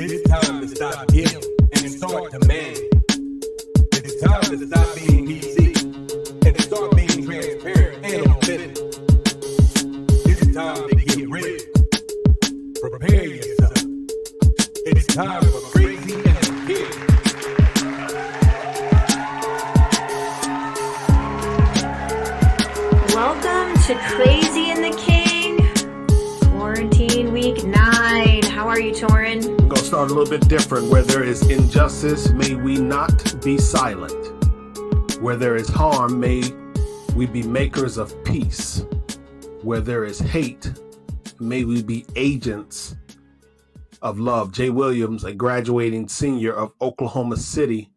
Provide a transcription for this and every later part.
It's time to stop guilt and start demanding. It's time to stop being PC and start being transparent and authentic. It's time to get ready. Prepare yourself. It's time for crazy and the kid. Welcome to Crazy and the King, Quarantine Week 9. How are you, Torin? I'm going to start a little bit different. Where there is injustice, may we not be silent. Where there is harm, may we be makers of peace. Where there is hate, may we be agents of love. Jay Williams, a graduating senior of Oklahoma City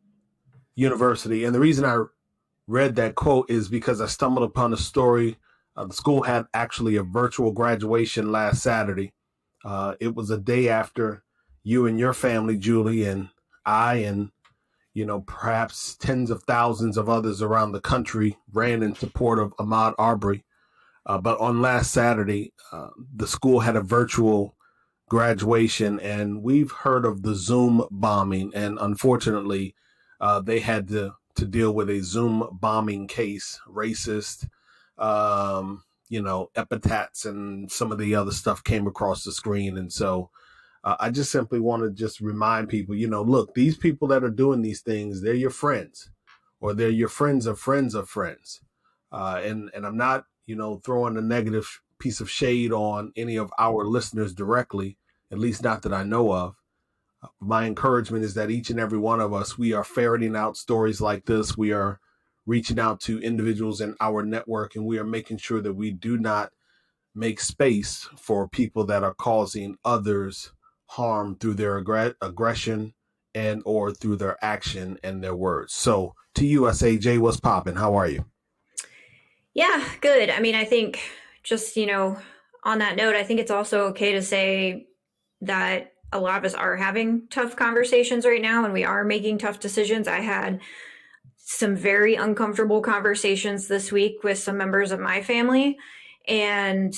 University. And the reason I read that quote is because I stumbled upon a story. The school had actually a virtual graduation last Saturday. It was a day after you and your family, Julie, and I, and, perhaps tens of thousands of others around the country ran in support of Ahmaud Arbery. But on last Saturday, the school had a virtual graduation, and we've heard of the Zoom bombing. And unfortunately, they had to deal with a Zoom bombing case, racist, epithets and some of the other stuff came across the screen. And so I just simply want to just remind people, look, these people that are doing these things, they're your friends, or they're your friends of friends of friends. And I'm not, throwing a negative piece of shade on any of our listeners directly, at least not that I know of. My encouragement is that each and every one of us, we are ferreting out stories like this. We are reaching out to individuals in our network, and we are making sure that we do not make space for people that are causing others harm through their aggression and or through their action and their words. So to you, I say, Jay, what's popping? How are you? Yeah, good. I mean, I think just, on that note, I think it's also okay to say that a lot of us are having tough conversations right now, and we are making tough decisions. I had some very uncomfortable conversations this week with some members of my family, and,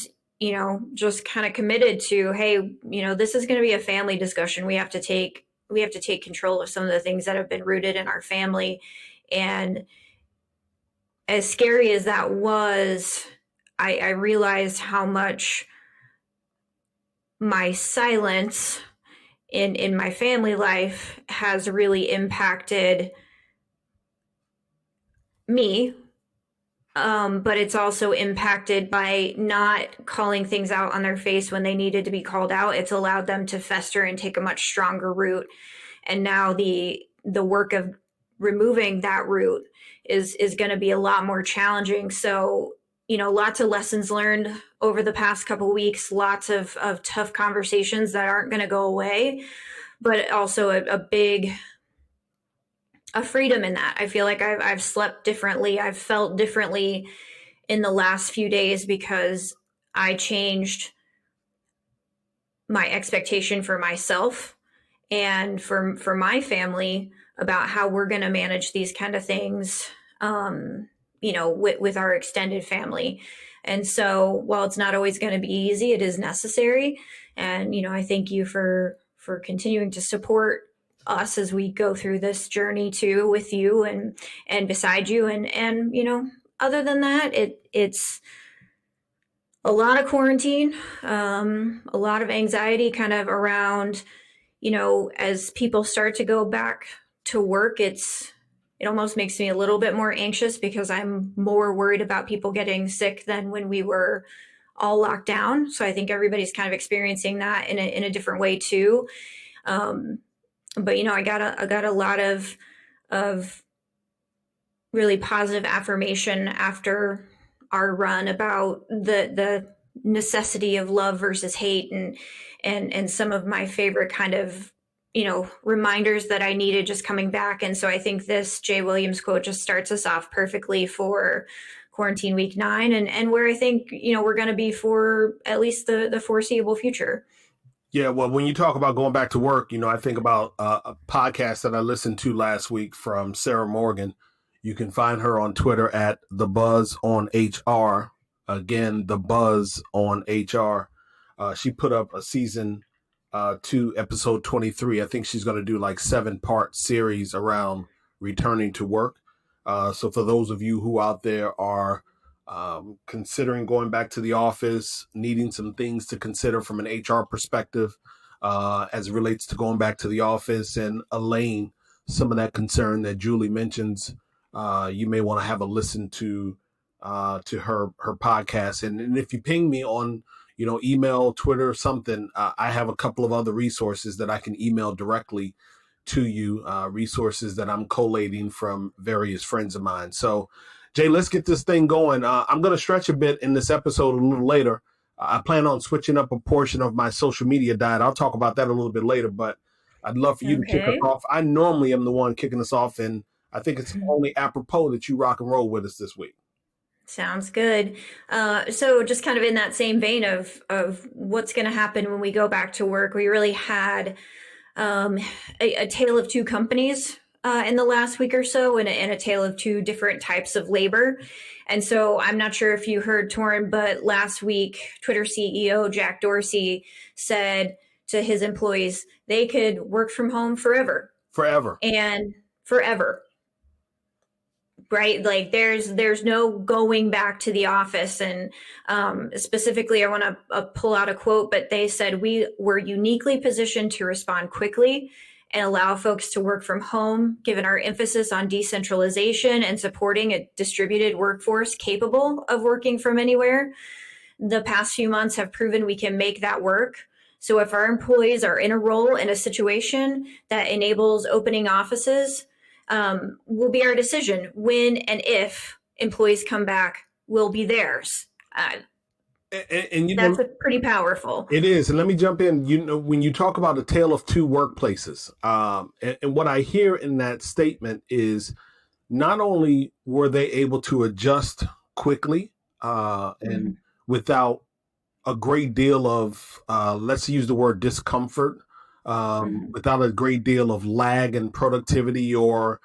just kind of committed to, hey, this is going to be a family discussion. We have to take control of some of the things that have been rooted in our family. And as scary as that was, I realized how much my silence in my family life has really impacted me. But it's also impacted by not calling things out on their face when they needed to be called out. It's allowed them to fester and take a much stronger root. And now the work of removing that root is going to be a lot more challenging. So, lots of lessons learned over the past couple of weeks, lots of tough conversations that aren't going to go away, but also a freedom in that. I feel like I've slept differently. I've felt differently in the last few days because I changed my expectation for myself and for my family about how we're going to manage these kind of things, with our extended family. And so while it's not always going to be easy, it is necessary. And, I thank you for continuing to support us as we go through this journey too, with you and beside you. And, other than that, it's a lot of quarantine, a lot of anxiety kind of around, as people start to go back to work, it almost makes me a little bit more anxious because I'm more worried about people getting sick than when we were all locked down. So I think everybody's kind of experiencing that in a different way too. But I got a lot of really positive affirmation after our run about the necessity of love versus hate and some of my favorite kind of reminders that I needed just coming back. And so I think this Jay Williams quote just starts us off perfectly for Quarantine Week 9 and where I think, we're going to be for at least the foreseeable future. Yeah, well, when you talk about going back to work, I think about a podcast that I listened to last week from Sarah Morgan. You can find her on Twitter at The Buzz on HR. Again, The Buzz on HR. She put up a season to episode 23. I think she's going to do like 7-part series around returning to work. So for those of you who out there are considering going back to the office, needing some things to consider from an HR perspective as it relates to going back to the office and allaying some of that concern that Julie mentions, you may want to have a listen to her podcast. And if you ping me on email, Twitter, something, I have a couple of other resources that I can email directly to you, resources that I'm collating from various friends of mine. So, Jay, let's get this thing going. I'm going to stretch a bit in this episode a little later. I plan on switching up a portion of my social media diet. I'll talk about that a little bit later, but I'd love for you to kick us off. I normally am the one kicking us off, and I think it's only apropos that you rock and roll with us this week. Sounds good. So just kind of in that same vein of what's going to happen when we go back to work, we really had a tale of two companies in the last week or so, and a tale of two different types of labor. And so I'm not sure if you heard, Torin, but last week, Twitter CEO Jack Dorsey said to his employees, they could work from home forever. And forever. Right? Like there's no going back to the office. And specifically, I want to pull out a quote, but they said, we were uniquely positioned to respond quickly and allow folks to work from home, given our emphasis on decentralization and supporting a distributed workforce capable of working from anywhere. The past few months have proven we can make that work. So if our employees are in a role, in a situation that enables opening offices, will be our decision. When and if employees come back will be theirs. And that's pretty powerful. It is. And let me jump in. When you talk about a tale of two workplaces, and what I hear in that statement is not only were they able to adjust quickly and without a great deal of, let's use the word discomfort, without a great deal of lag in productivity or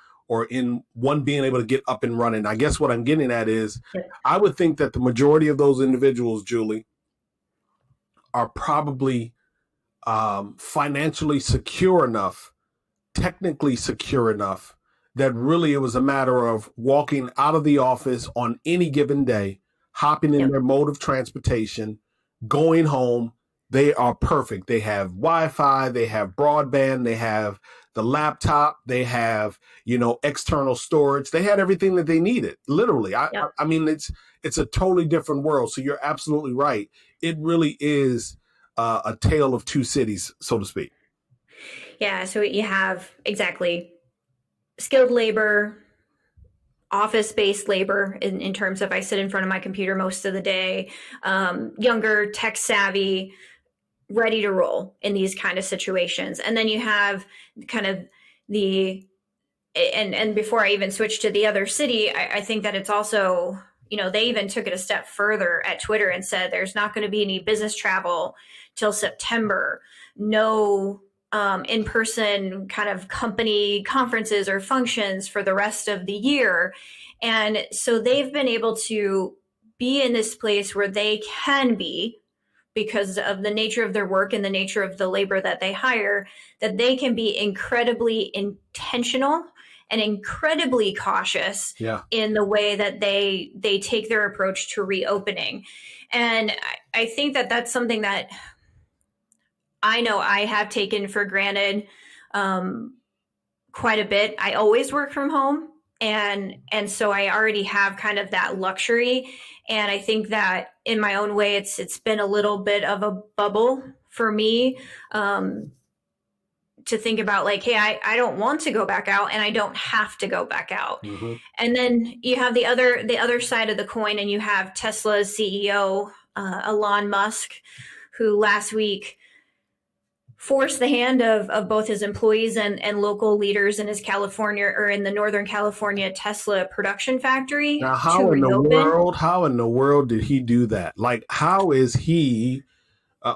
in one being able to get up and running. I guess what I'm getting at is I would think that the majority of those individuals, Julie, are probably financially secure enough, technically secure enough, that really it was a matter of walking out of the office on any given day, hopping in their mode of transportation, going home. They are perfect. They have Wi-Fi, they have broadband, they have the laptop, they have, external storage. They had everything that they needed, literally. I mean, it's a totally different world. So you're absolutely right. It really is a tale of two cities, so to speak. Yeah. So you have exactly skilled labor, office-based labor in terms of I sit in front of my computer most of the day, younger, tech savvy, ready to roll in these kind of situations. And then you have kind of and before I even switch to the other city, I think that it's also, they even took it a step further at Twitter and said there's not going to be any business travel till September, no in-person kind of company conferences or functions for the rest of the year. And so they've been able to be in this place where they can be, because of the nature of their work and the nature of the labor that they hire, that they can be incredibly intentional and incredibly cautious in the way that they take their approach to reopening. And I think that that's something that I know I have taken for granted quite a bit. I always work from home. And so I already have kind of that luxury. And I think that in my own way, it's been a little bit of a bubble for me to think about like, hey, I don't want to go back out and I don't have to go back out. Mm-hmm. And then you have the other side of the coin, and you have Tesla's CEO, Elon Musk, who last week forced the hand of both his employees and local leaders in his California or in the Northern California Tesla production factory. Now, how in the world did he do that? Like, how is he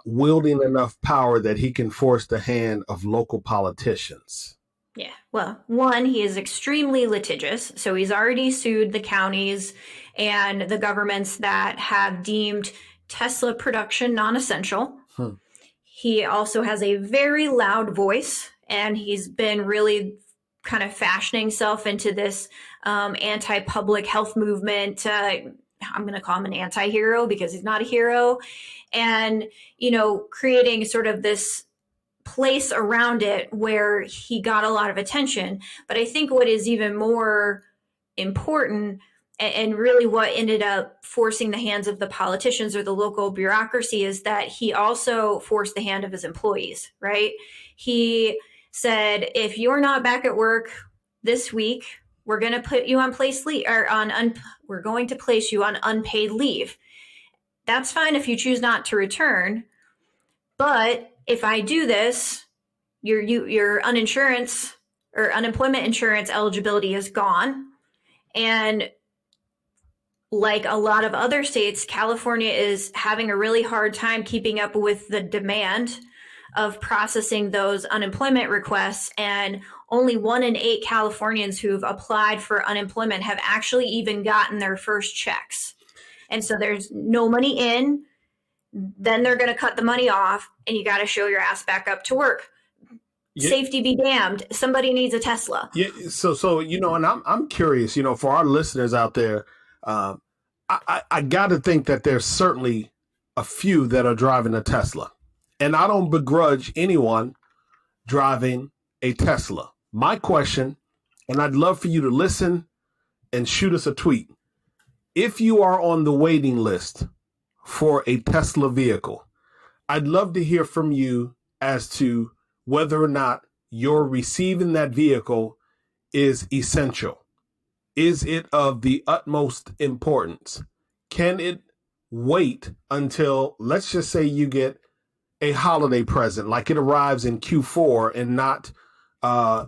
wielding enough power that he can force the hand of local politicians? Yeah. Well, one, he is extremely litigious. So he's already sued the counties and the governments that have deemed Tesla production non-essential. He also has a very loud voice, and he's been really kind of fashioning himself into this anti-public health movement. I'm going to call him an anti-hero because he's not a hero. And, creating sort of this place around it where he got a lot of attention. But I think what is even more important, and really what ended up forcing the hands of the politicians or the local bureaucracy, is that he also forced the hand of his employees, right? He said, if you're not back at work this week, we're going to put you on we're going to place you on unpaid leave. That's fine if you choose not to return, but if I do this, your uninsurance or unemployment insurance eligibility is gone. And like a lot of other states, California is having a really hard time keeping up with the demand of processing those unemployment requests. And only 1 in 8 Californians who've applied for unemployment have actually even gotten their first checks. And so there's no money in, then they're going to cut the money off, and you got to show your ass back up to work. Yeah. Safety be damned. Somebody needs a Tesla. Yeah. So and I'm curious, for our listeners out there, I got to think that there's certainly a few that are driving a Tesla. And I don't begrudge anyone driving a Tesla. My question, and I'd love for you to listen and shoot us a tweet. If you are on the waiting list for a Tesla vehicle, I'd love to hear from you as to whether or not your receiving that vehicle is essential. Is it of the utmost importance? Can it wait until, let's just say, you get a holiday present, like it arrives in Q4 and not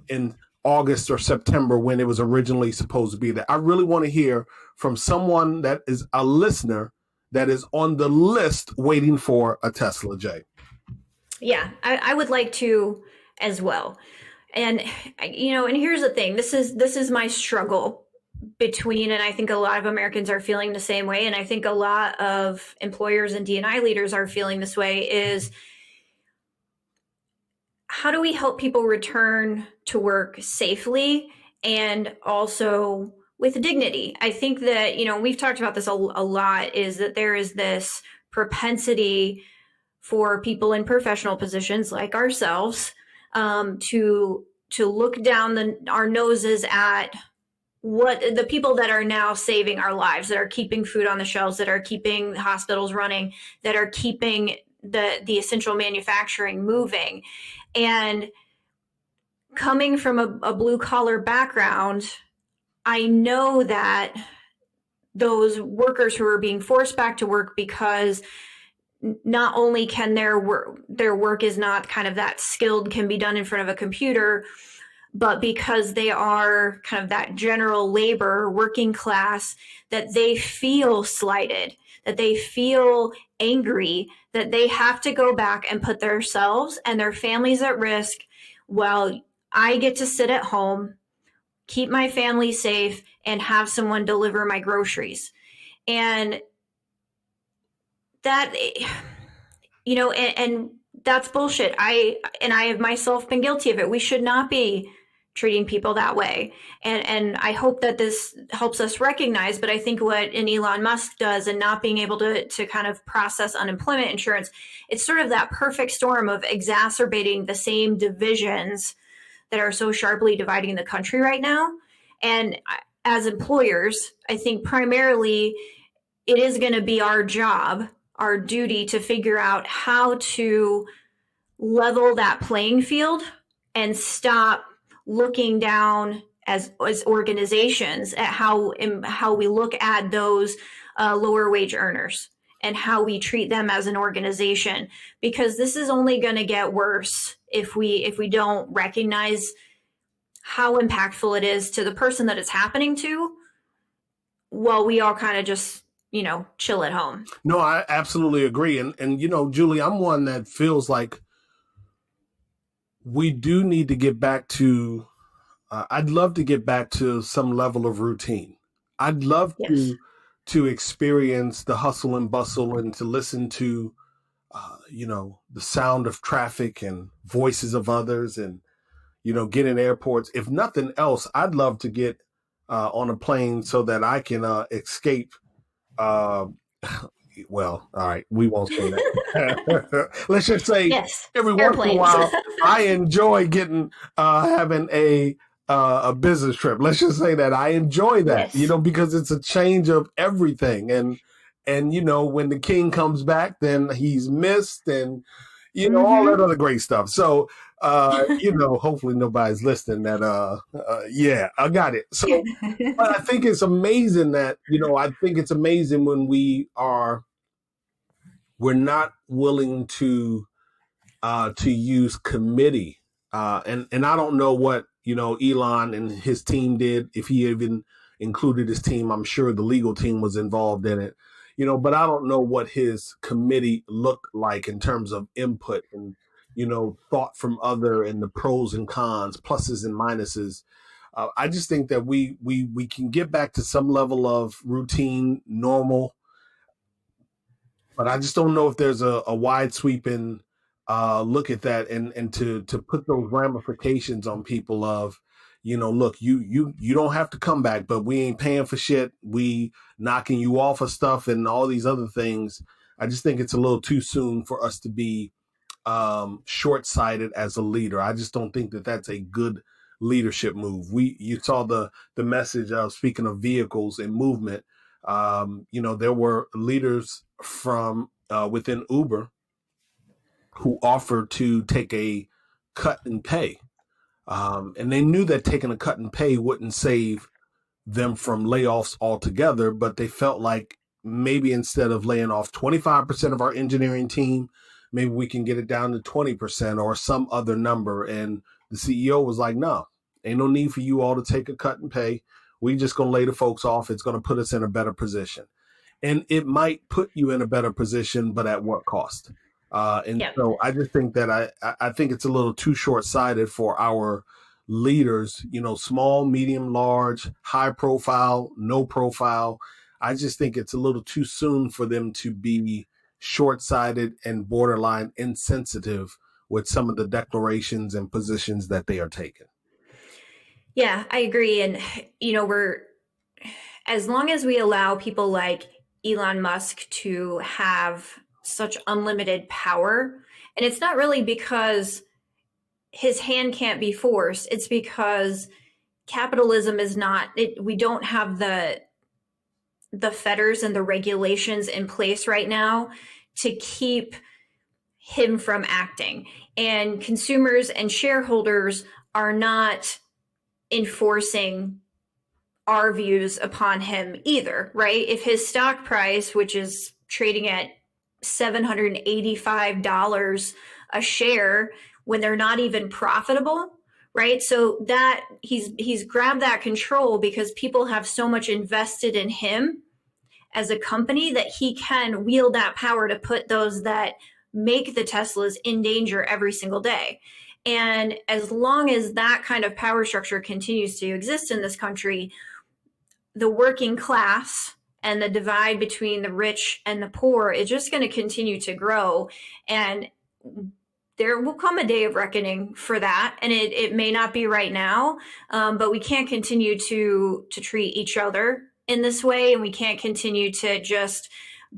in August or September when it was originally supposed to be there? I really want to hear from someone that is a listener that is on the list waiting for a Tesla, Jay. Yeah, I would like to as well. And, and here's the thing, this is my struggle between, and I think a lot of Americans are feeling the same way, and I think a lot of employers and D&I leaders are feeling this way, is how do we help people return to work safely and also with dignity? I think that, we've talked about this a lot, is that there is this propensity for people in professional positions like ourselves to look down our noses at what the people that are now saving our lives, that are keeping food on the shelves, that are keeping hospitals running, that are keeping the essential manufacturing moving. And coming from a blue collar background, I know that those workers who are being forced back to work because not only can their work is not kind of that skilled, can be done in front of a computer, but because they are kind of that general labor working class, that they feel slighted, that they feel angry, that they have to go back and put themselves and their families at risk while I get to sit at home, keep my family safe, and have someone deliver my groceries. And that, and that's bullshit. I have myself been guilty of it. We should not be treating people that way. And I hope that this helps us recognize, but I think what an Elon Musk does and not being able to kind of process unemployment insurance, it's sort of that perfect storm of exacerbating the same divisions that are so sharply dividing the country right now. And as employers, I think primarily it is going to be our job, our duty to figure out how to level that playing field and stop looking down as organizations at how we look at those lower wage earners and how we treat them as an organization, because this is only going to get worse if we don't recognize how impactful it is to the person that it's happening to, while we all kind of just chill at home. No, I absolutely agree. And Julie, I'm one that feels like we do need to get back to, I'd love to get back to some level of routine. I'd love to experience the hustle and bustle and to listen to the sound of traffic and voices of others, and get in airports. If nothing else, I'd love to get on a plane so that I can escape. Uh, well, all right, we won't say that. Let's just say Yes, every once in a airplanes. while, I enjoy getting having a business trip. Let's just say that I enjoy that, Yes. because it's a change of everything. And when the king comes back, then he's missed, and all that other great stuff. So hopefully nobody's listening. That yeah, I got it. So, but I think it's amazing that I think it's amazing when we're not willing to use committee. And I don't know what Elon and his team did, if he even included his team. I'm sure the legal team was involved in it, but I don't know what his committee looked like in terms of input and thought from other, and the pros and cons, pluses and minuses. I just think that we can get back to some level of routine, normal, but I just don't know if there's a wide sweeping look at that, and to put those ramifications on people of, look, you don't have to come back, but we ain't paying for shit. We knocking you off of stuff and all these other things. I just think it's a little too soon for us to be short-sighted as a leader. I just don't think that that's a good leadership move. You saw the message of, speaking of vehicles and movement. There were leaders from within Uber who offered to take a cut in pay. And they knew that taking a cut in pay wouldn't save them from layoffs altogether, but they felt like maybe instead of laying off 25% of our engineering team, maybe we can get it down to 20% or some other number. And the CEO was like, no, ain't no need for you all to take a cut in pay. We just going to lay the folks off. It's going to put us in a better position. And it might put you in a better position, but at what cost? So I just think that I think it's a little too short-sighted for our leaders, small, medium, large, high profile, no profile. I just think it's a little too soon for them to be short-sighted and borderline insensitive with some of the declarations and positions that they are taking. Yeah, I agree. And, as long as we allow people like Elon Musk to have such unlimited power, and it's not really because his hand can't be forced, it's because capitalism is not, we don't have the fetters and the regulations in place right now to keep him from acting. And consumers and shareholders are not enforcing our views upon him either, right? If his stock price, which is trading at $785 a share when they're not even profitable, right? So that he's grabbed that control because people have so much invested in him as a company that he can wield that power to put those that make the Teslas in danger every single day. And as long as that kind of power structure continues to exist in this country, the working class and the divide between the rich and the poor is just going to continue to grow. And there will come a day of reckoning for that. And it may not be right now, but we can't continue to treat each other in this way. And we can't continue to just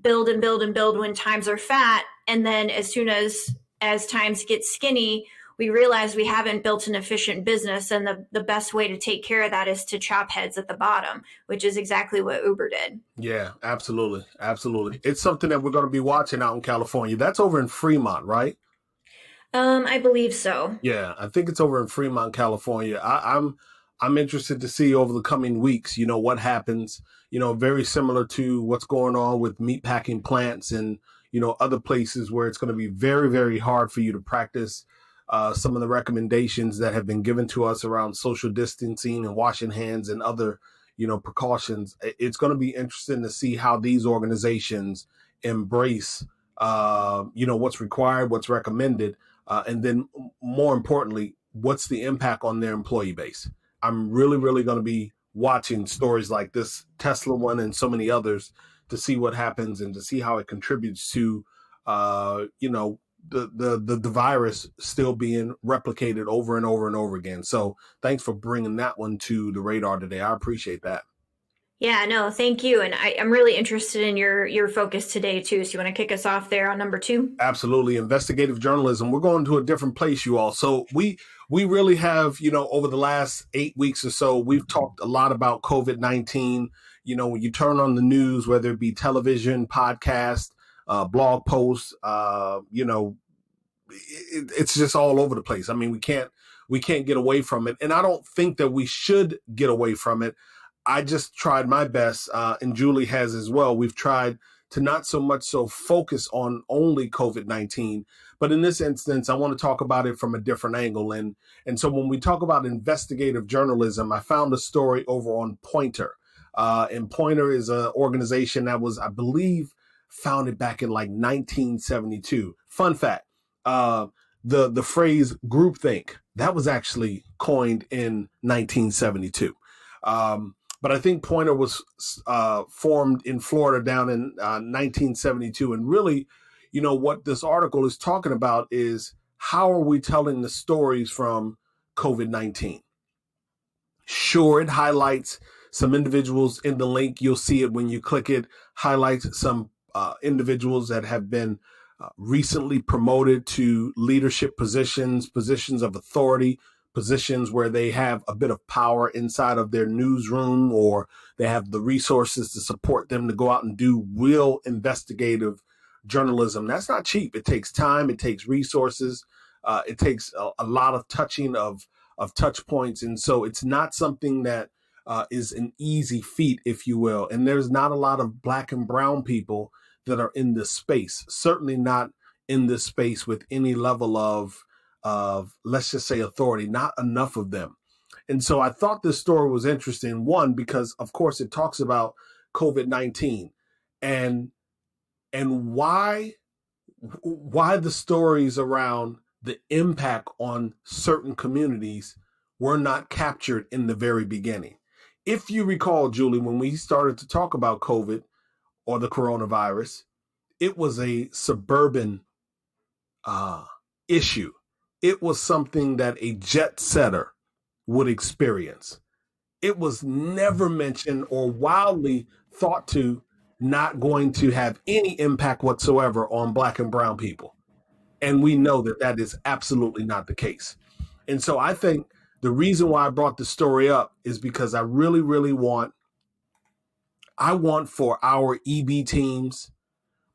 build and build and build when times are fat. And then as soon as times get skinny, we realize we haven't built an efficient business. And the best way to take care of that is to chop heads at the bottom, which is exactly what Uber did. Yeah, absolutely. Absolutely. It's something that we're going to be watching out in California. That's over in Fremont, right? I believe so. Yeah, I think it's over in Fremont, California. I'm interested to see over the coming weeks, what happens, very similar to what's going on with meatpacking plants and, other places where it's going to be very, very hard for you to practice some of the recommendations that have been given to us around social distancing and washing hands and other, precautions. It's going to be interesting to see how these organizations embrace, what's required, what's recommended, and then more importantly, what's the impact on their employee base. I'm really, really going to be watching stories like this Tesla one and so many others to see what happens and to see how it contributes to the virus still being replicated over and over and over again. So thanks for bringing that one to the radar today. I appreciate that. Yeah, no, thank you. And I'm really interested in your focus today too. So you want to kick us off there on number 2? Absolutely. Investigative journalism. We're going to a different place, you all. So we really have, over the last 8 weeks or so, we've talked a lot about COVID-19. When you turn on the news, whether it be television, podcast, blog posts, it's just all over the place. I mean, we can't get away from it. And I don't think that we should get away from it. I just tried my best, and Julie has as well. We've tried to not so much so focus on only COVID-19, but in this instance, I want to talk about it from a different angle. And so when we talk about investigative journalism, I found a story over on Pointer. And Pointer is an organization that was, I believe, founded back in like 1972. Fun fact, the phrase groupthink, that was actually coined in 1972. But I think Pointer was formed in Florida down in 1972. And really, what this article is talking about is how are we telling the stories from COVID-19? Sure, it highlights some individuals in the link. You'll see it when you click it, highlights some individuals that have been recently promoted to leadership positions of authority, positions where they have a bit of power inside of their newsroom, or they have the resources to support them to go out and do real investigative journalism. That's not cheap. It takes time. It takes resources. It takes a lot of touching of touch points. And so it's not something that is an easy feat, if you will. And there's not a lot of Black and brown people that are in this space, certainly not in this space with any level of let's just say authority, not enough of them. And so I thought this story was interesting. One, because of course it talks about COVID-19 and why the stories around the impact on certain communities were not captured in the very beginning. If you recall, Julie, when we started to talk about COVID or the coronavirus, it was a suburban issue. It was something that a jet setter would experience. It was never mentioned or wildly thought to not going to have any impact whatsoever on Black and brown people. And we know that that is absolutely not the case. And so I think the reason why I brought the story up is because I really, really want for our EB teams,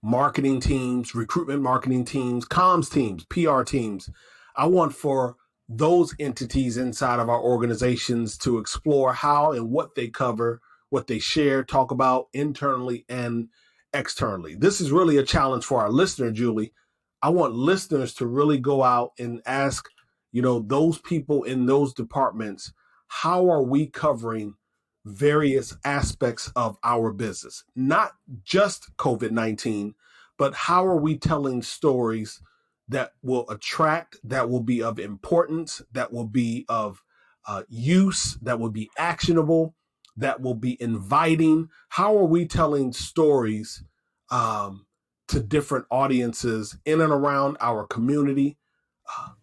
marketing teams, recruitment marketing teams, comms teams, PR teams, I want for those entities inside of our organizations to explore how and what they cover, what they share, talk about internally and externally. This is really a challenge for our listener, Julie. I want listeners to really go out and ask, those people in those departments, how are we covering various aspects of our business? Not just COVID-19, but how are we telling stories that will attract, that will be of importance, that will be of use, that will be actionable, that will be inviting? How are we telling stories to different audiences in and around our community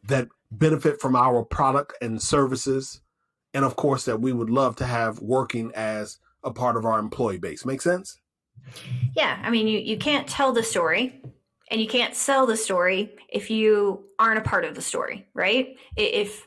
that benefit from our product and services? And of course, that we would love to have working as a part of our employee base. Make sense? Yeah. I mean, you can't tell the story and you can't sell the story if you aren't a part of the story, right? If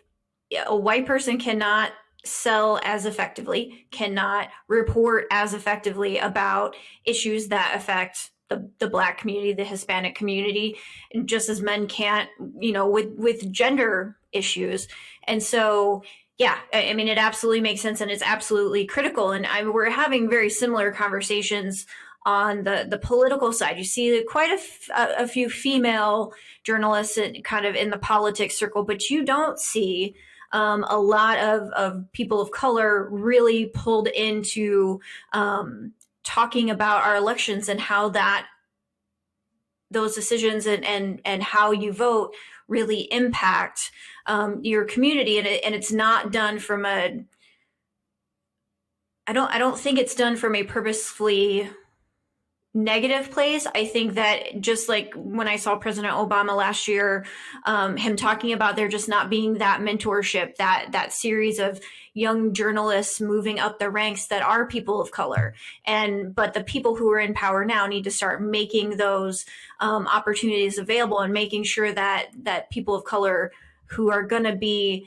a white person cannot sell as effectively, cannot report as effectively about issues that affect the Black community, the Hispanic community, and just as men can't, with gender issues. And so, yeah, I mean, it absolutely makes sense and it's absolutely critical. And we're having very similar conversations on the political side. You see quite a few female journalists kind of in the politics circle, but you don't see a lot of people of color really pulled into talking about our elections and how those decisions and how you vote really impact your community. And it's not done from I don't think it's done from a purposefully negative place. I think that just like when I saw President Obama last year, him talking about there just not being that mentorship, that series of young journalists moving up the ranks that are people of color, but the people who are in power now need to start making those opportunities available and making sure that people of color who are going to be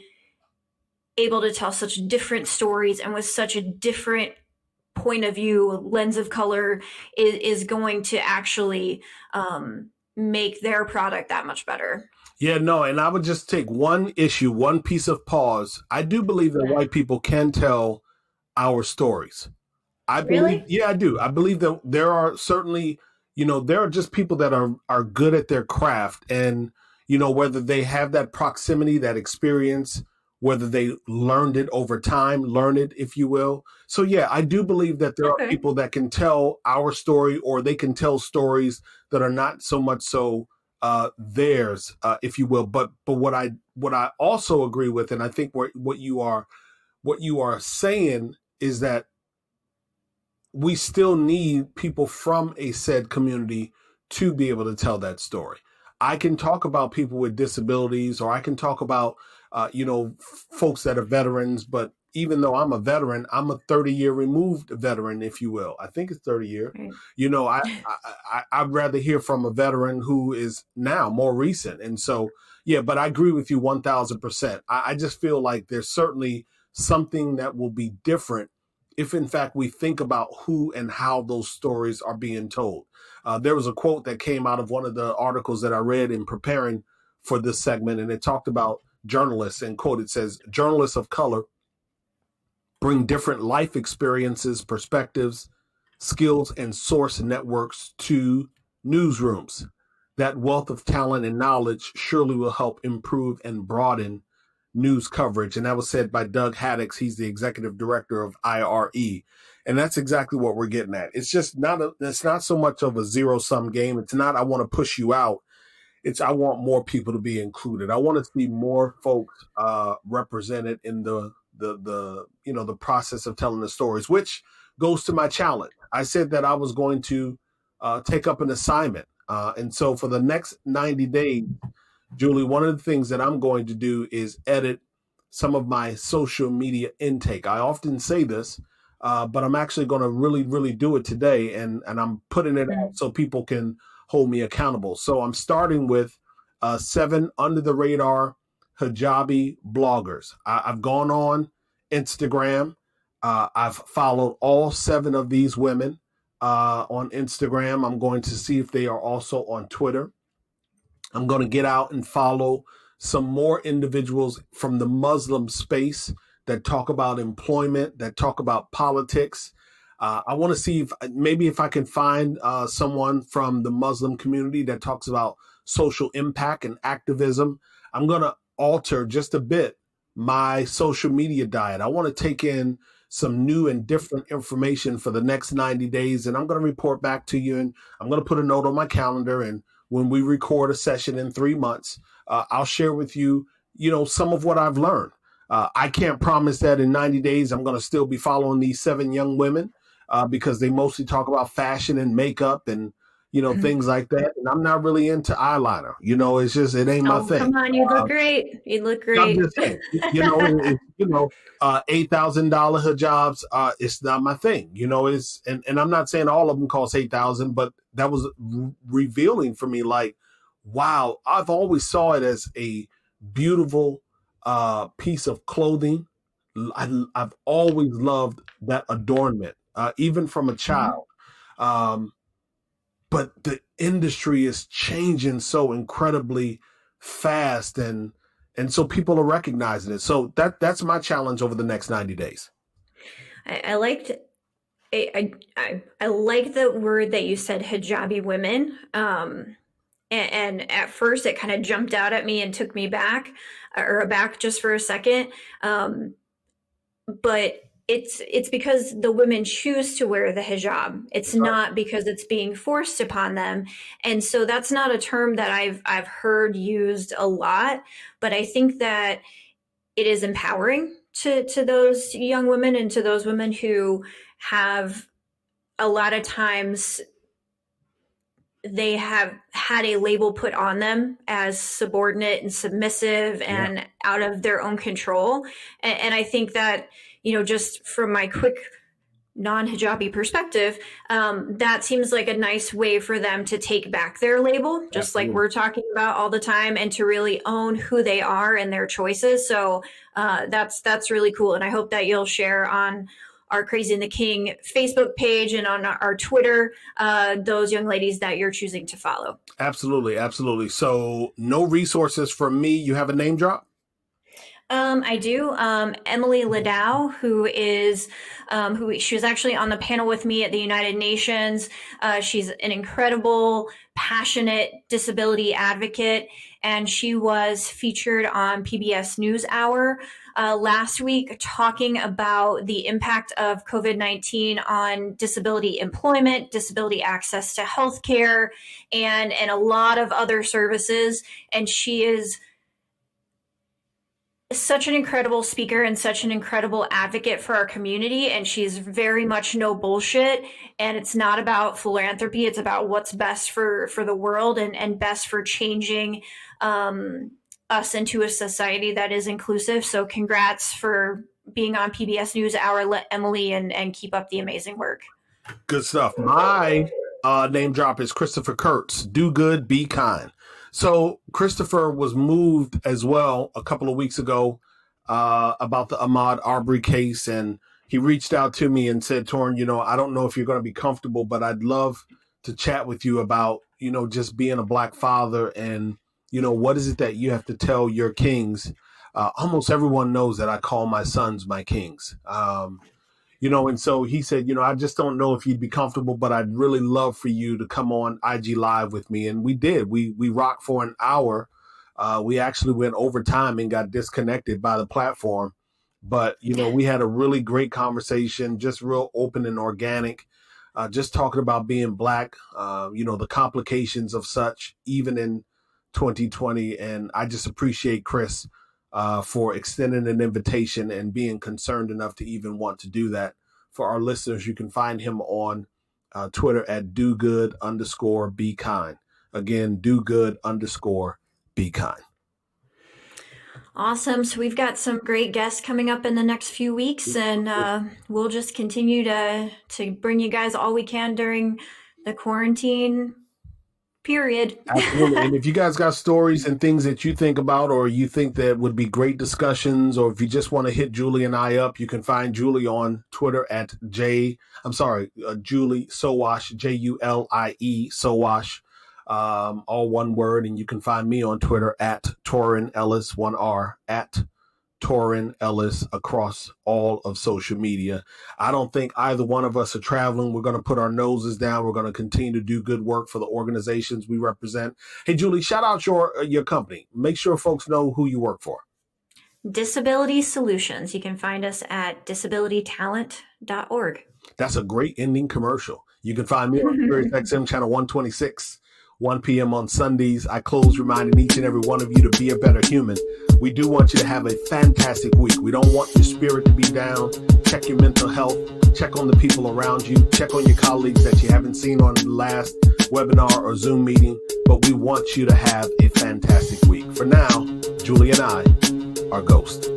able to tell such different stories and with such a different point of view, lens of color, is going to actually make their product that much better. Yeah, no, and I would just take one issue, one piece of pause. I do believe that white people can tell our stories. I believe, Really? yeah, I do. I believe that there are certainly, there are just people that are good at their craft, and whether they have that proximity, that experience, whether they learned it over time, learn it, if you will. So yeah, I do believe that there are people that can tell our story, or they can tell stories that are not so much so theirs, if you will. But what I also agree with, and I think what you are saying is that we still need people from a said community to be able to tell that story. I can talk about people with disabilities, or I can talk about, folks that are veterans, but even though I'm a veteran, I'm a 30-year removed veteran, if you will. I think it's 30 year. Right. I'd rather hear from a veteran who is now more recent. And so, yeah, but I agree with you 1000%. I just feel like there's certainly something that will be different if in fact we think about who and how those stories are being told. There was a quote that came out of one of the articles that I read in preparing for this segment, and it talked about journalists, and quote, it says, "Journalists of color bring different life experiences, perspectives, skills, and source networks to newsrooms. That wealth of talent and knowledge surely will help improve and broaden news coverage." And that was said by Doug Haddix. He's the executive director of IRE. And that's exactly what we're getting at. It's just it's not so much of a zero-sum game. It's not, I want to push you out. It's, I want more people to be included. I want to see more folks represented in the process of telling the stories, which goes to my challenge. I said that I was going to take up an assignment. And so for the next 90 days, Julie, one of the things that I'm going to do is edit some of my social media intake. I often say this, but I'm actually going to really, really do it today. And I'm putting it out so people can hold me accountable. So I'm starting with 7 under the radar hijabi bloggers. I've gone on Instagram. I've followed all 7 of these women on Instagram. I'm going to see if they are also on Twitter. I'm going to get out and follow some more individuals from the Muslim space that talk about employment, that talk about politics. I want to see if I can find someone from the Muslim community that talks about social impact and activism. I'm going to alter just a bit my social media diet. I want to take in some new and different information for the next 90 days, and I'm going to report back to you, and I'm going to put a note on my calendar, and when we record a session in 3 months, I'll share with you, some of what I've learned. I can't promise that in 90 days I'm going to still be following these 7 young women because they mostly talk about fashion and makeup and, things like that. And I'm not really into eyeliner. It's just, it ain't my thing. Come on, you look great. You look great. I'm just saying, $8,000 hijabs, it's not my thing. And I'm not saying all of them cost $8,000, but that was revealing for me. Like, wow, I've always saw it as a beautiful piece of clothing. I've always loved that adornment, even from a child. But the industry is changing so incredibly fast, and so people are recognizing it. So that's my challenge over the next 90 days. I liked I like the word that you said, hijabi women. And at first it kind of jumped out at me and took me back just for a second. But it's because the women choose to wear the hijab. It's not because it's being forced upon them. And so that's not a term that I've heard used a lot, but I think that it is empowering to those young women and to those women who have a lot of times they have had a label put on them as subordinate and submissive and out of their own control. And I think that, just from my quick non-hijabi perspective, that seems like a nice way for them to take back their label, just like we're talking about all the time, and to really own who they are and their choices. So that's really cool. And I hope that you'll share on our Crazy and the King Facebook page and on our Twitter, those young ladies that you're choosing to follow. Absolutely. Absolutely. So no resources from me. You have a name drop? I do. Emily Ladau, she was actually on the panel with me at the United Nations. She's an incredible, passionate disability advocate, and she was featured on PBS NewsHour last week talking about the impact of COVID-19 on disability employment, disability access to healthcare, and a lot of other services. And she is such an incredible speaker and such an incredible advocate for our community. And she's very much no bullshit. And it's not about philanthropy. It's about what's best for the world and best for changing us into a society that is inclusive. So congrats for being on PBS NewsHour, Emily, and keep up the amazing work. Good stuff. My name drop is Christopher Kurtz. Do good, be kind. So Christopher was moved as well a couple of weeks ago about the Ahmaud Arbery case. And he reached out to me and said, Torin, I don't know if you're going to be comfortable, but I'd love to chat with you about, just being a Black father and, what is it that you have to tell your kings? Almost everyone knows that I call my sons my kings. And so he said, I just don't know if you'd be comfortable, but I'd really love for you to come on IG Live with me. And we did. We rocked for an hour. We actually went over time and got disconnected by the platform. But, we had a really great conversation, just real open and organic, just talking about being Black, the complications of such, even in 2020. And I just appreciate Chris for extending an invitation and being concerned enough to even want to do that. For our listeners, you can find him on Twitter at dogood_bekind. Again, dogood_bekind. Awesome. So we've got some great guests coming up in the next few weeks, and we'll just continue to bring you guys all we can during the quarantine period. Absolutely. And if you guys got stories and things that you think about, or you think that would be great discussions, or if you just want to hit Julie and I up, you can find Julie on Twitter at Julie Sowash, Julie Sowash, all one word. And you can find me on Twitter at Torin Ellis, 1R, at Torin Ellis, across all of social media. I don't think either one of us are traveling. We're going to put our noses down. We're going to continue to do good work for the organizations we represent. Hey, Julie, shout out your company. Make sure folks know who you work for. Disability Solutions. You can find us at disabilitytalent.org. That's a great ending commercial. You can find me on Sirius XM channel 126, 1 p.m. on Sundays. I close reminding each and every one of you to be a better human. We do want you to have a fantastic week. We don't want your spirit to be down. Check your mental health. Check on the people around you. Check on your colleagues that you haven't seen on the last webinar or Zoom meeting. But we want you to have a fantastic week. For now, Julie and I are Ghost.